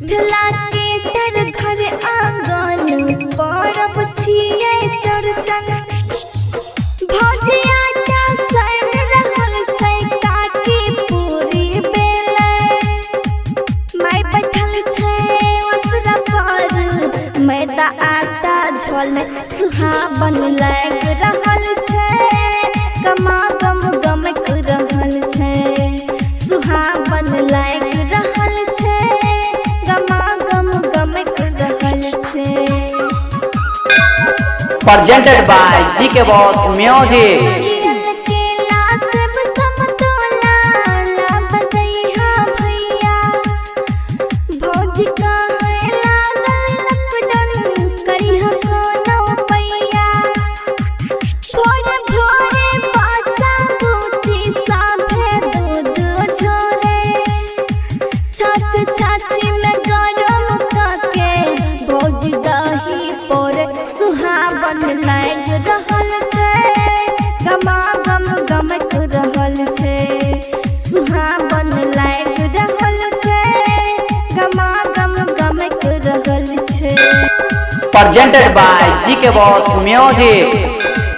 मिथिला के तर घर आंगन परब छियै चौरचन। भौजिया का सन रहल छै काकी पूरी बेले। माय बैठल छै ओसरा पर मैदा आटा झोल सुहावन लाग रहल छै। गमा गम गमक रहल छै सुहावन लाग रहल छै। गमा गम गमक रहल छै। Presented by GK Boss Music। नारियल केला सेब समतोला लब दैहा भैया। भौजी कहे लागल लपटन करिहा कोनो पैया। भोरे भोरे बाजा बूटी साभे दूध झोरे। चाची चाची में गरम काके भौजी दही पोरे सुहावन लाग रहल छै। गमा गम गमक रहल छै सुहावन लाग रहल छै। गमा गम गमक रहल छै। Presented by GK Boss Music।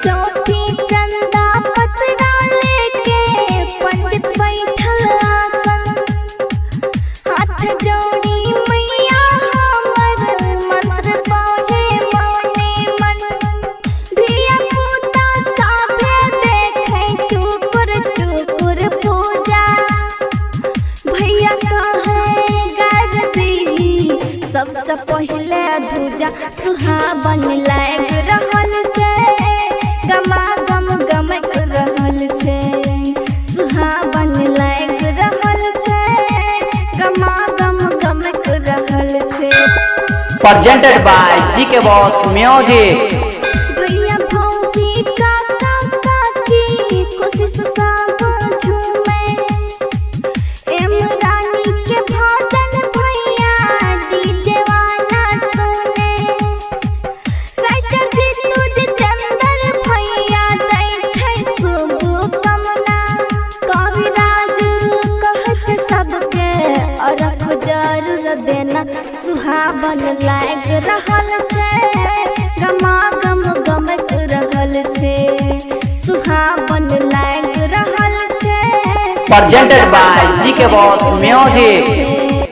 चौथी चंदा पतरा लेके पंडित बैठल आसन। हाथ जोड़ी मैया हमर मंत्र पढ़े मने मन। धिया पुता साभे देखे टुकुर टुकुर पूजा। भैया कहे गार दी सबसे पहले धूजा सुहावन लाग रहल छै। गमा गम गमक रहल छै सुहावन लाग रहल छै। गमा गम गमक रहल छै। Presented by GK Boss Music। भैया भौजी काका काकी कोशिश सब झूमे। एम रानी के भजन भैया डीजे वाला सुने। राइटर जीतू जितेंद्र भैया दै छै शुभ कामना। कविराज कहत सबके अरख जरूर देना सुहावन लाग रहल छै। गमा गम गमक रहल छै सुहावन लाग रहल छै। Presented by GK Boss Music।